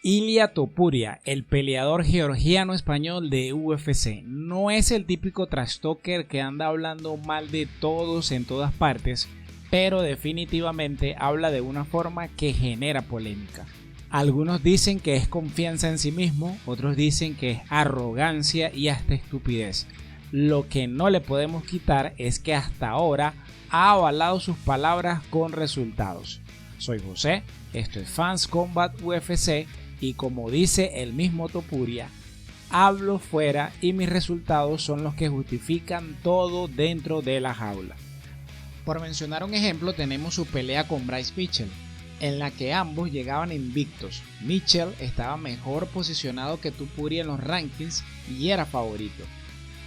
Ilia Topuria, el peleador georgiano-español de UFC, no es el típico trash talker que anda hablando mal de todos en todas partes, pero definitivamente habla de una forma que genera polémica. Algunos dicen que es confianza en sí mismo, otros dicen que es arrogancia y hasta estupidez. Lo que no le podemos quitar es que hasta ahora ha avalado sus palabras con resultados. Soy José, esto es Fans Combat UFC y como dice el mismo Topuria, hablo fuera y mis resultados son los que justifican todo dentro de la jaula. Por mencionar un ejemplo, tenemos su pelea con Bryce Mitchell, en la que ambos llegaban invictos. Mitchell estaba mejor posicionado que Topuria en los rankings y era favorito.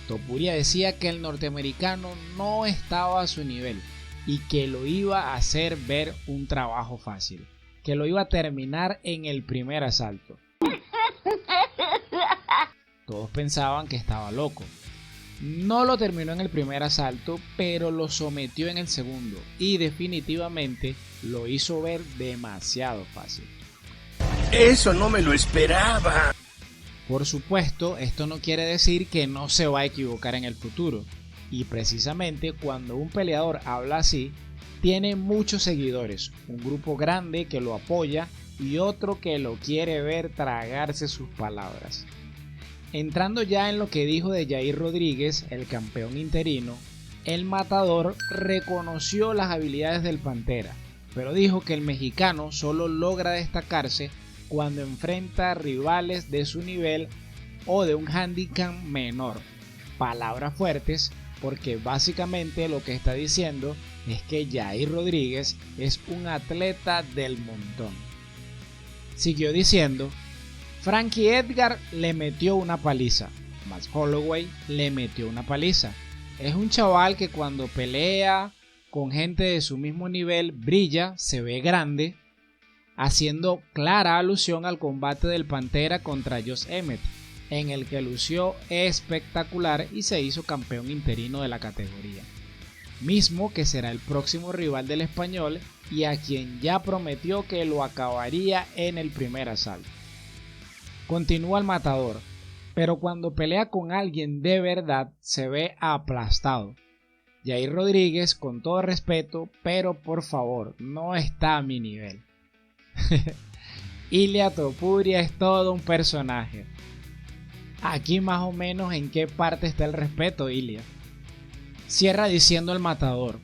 Topuria decía que el norteamericano no estaba a su nivel y que lo iba a hacer ver un trabajo fácil, que lo iba a terminar en el primer asalto. Todos pensaban que estaba loco. No lo terminó en el primer asalto, pero lo sometió en el segundo y definitivamente lo hizo ver demasiado fácil. Eso no me lo esperaba. Por supuesto, esto no quiere decir que no se va a equivocar en el futuro. Y precisamente cuando un peleador habla así, tiene muchos seguidores, un grupo grande que lo apoya y otro que lo quiere ver tragarse sus palabras. Entrando ya en lo que dijo de Yair Rodríguez, el campeón interino, el matador reconoció las habilidades del Pantera, pero dijo que el mexicano solo logra destacarse cuando enfrenta rivales de su nivel o de un handicap menor. Palabras fuertes, porque básicamente lo que está diciendo es que Yair Rodríguez es un atleta del montón. Siguió diciendo: Frankie Edgar le metió una paliza, Max Holloway le metió una paliza. Es un chaval que cuando pelea con gente de su mismo nivel brilla, se ve grande, haciendo clara alusión al combate del Pantera contra Josh Emmett, en el que lució espectacular y se hizo campeón interino de la categoría, mismo que será el próximo rival del español y a quien ya prometió que lo acabaría en el primer asalto. Continúa el matador, pero cuando pelea con alguien de verdad se ve aplastado. Yair Rodríguez, con todo respeto, pero por favor, no está a mi nivel. Ilia Topuria es todo un personaje. Aquí más o menos en qué parte está el respeto, Ilia. Cierra diciendo el matador: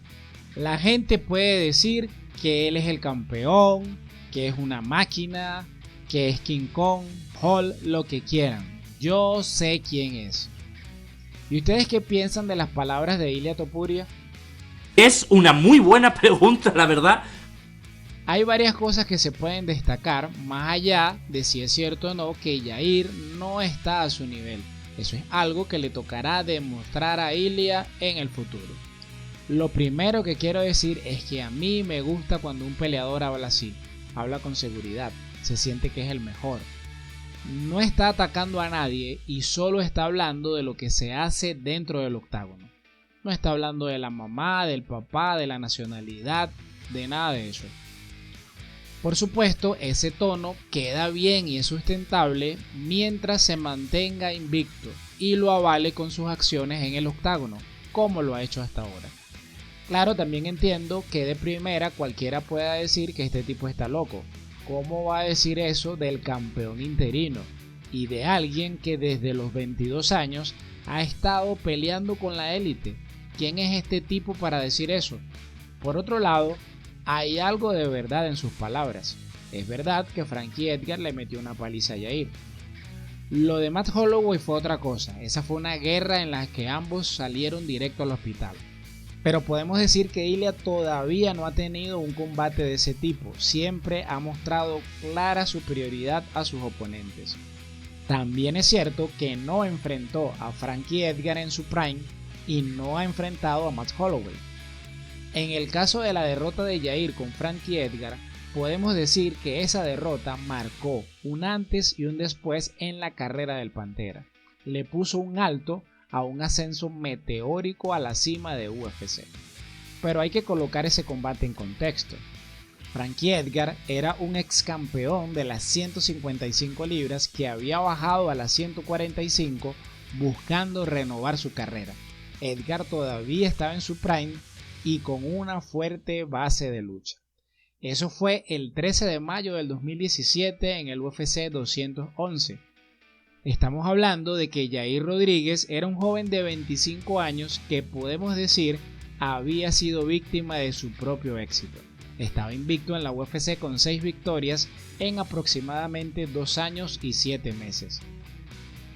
la gente puede decir que él es el campeón, que es una máquina, que es King Kong, Hulk, lo que quieran. Yo sé quién es. ¿Y ustedes qué piensan de las palabras de Ilia Topuria? Es una muy buena pregunta, la verdad. Hay varias cosas que se pueden destacar, más allá de si es cierto o no que Yair no está a su nivel. Eso es algo que le tocará demostrar a Ilia en el futuro. Lo primero que quiero decir es que a mí me gusta cuando un peleador habla así, habla con seguridad, se siente que es el mejor. No está atacando a nadie y solo está hablando de lo que se hace dentro del octágono. No está hablando de la mamá, del papá, de la nacionalidad, de nada de eso. Por supuesto, ese tono queda bien y es sustentable mientras se mantenga invicto y lo avale con sus acciones en el octágono, como lo ha hecho hasta ahora. Claro, también entiendo que de primera cualquiera pueda decir que este tipo está loco. ¿Cómo va a decir eso del campeón interino y de alguien que desde los 22 años ha estado peleando con la élite? ¿Quién es este tipo para decir eso? Por otro lado, hay algo de verdad en sus palabras. Es verdad que Frankie Edgar le metió una paliza a Yair. Lo de Matt Holloway fue otra cosa. Esa fue una guerra en la que ambos salieron directo al hospital. Pero podemos decir que Ilia todavía no ha tenido un combate de ese tipo. Siempre ha mostrado clara superioridad a sus oponentes. También es cierto que no enfrentó a Frankie Edgar en su prime y no ha enfrentado a Max Holloway. En el caso de la derrota de Yair con Frankie Edgar, podemos decir que esa derrota marcó un antes y un después en la carrera del Pantera. Le puso un alto a un ascenso meteórico a la cima de UFC. Pero hay que colocar ese combate en contexto. Frankie Edgar era un ex campeón de las 155 libras que había bajado a las 145 buscando renovar su carrera. Edgar todavía estaba en su prime y con una fuerte base de lucha. Eso fue el 13 de mayo del 2017 en el UFC 211. Estamos hablando de que Yair Rodríguez era un joven de 25 años que podemos decir había sido víctima de su propio éxito. Estaba invicto en la UFC con 6 victorias en aproximadamente 2 años y 7 meses.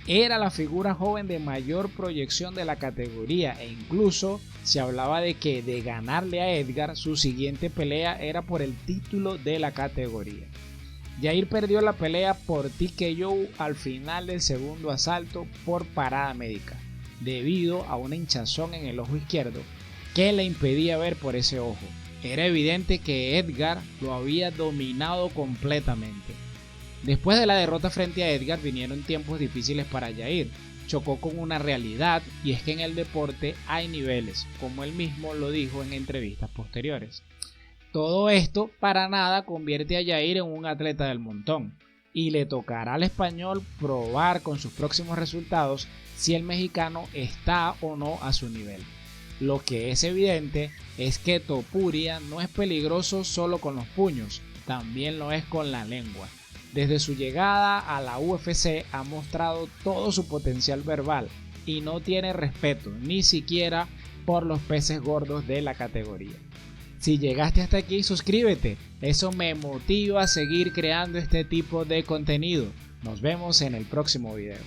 Era la figura joven de mayor proyección de la categoría e incluso se hablaba de que de ganarle a Edgar su siguiente pelea era por el título de la categoría. Yair perdió la pelea por TKO al final del segundo asalto por parada médica, debido a una hinchazón en el ojo izquierdo que le impedía ver por ese ojo. Era evidente que Edgar lo había dominado completamente. Después de la derrota frente a Edgar vinieron tiempos difíciles para Yair. Chocó con una realidad y es que en el deporte hay niveles, como él mismo lo dijo en entrevistas posteriores. Todo esto para nada convierte a Yair en un atleta del montón y le tocará al español probar con sus próximos resultados si el mexicano está o no a su nivel. Lo que es evidente es que Topuria no es peligroso solo con los puños, también lo es con la lengua. Desde su llegada a la UFC ha mostrado todo su potencial verbal y no tiene respeto ni siquiera por los peces gordos de la categoría. Si llegaste hasta aquí, suscríbete, eso me motiva a seguir creando este tipo de contenido. Nos vemos en el próximo video.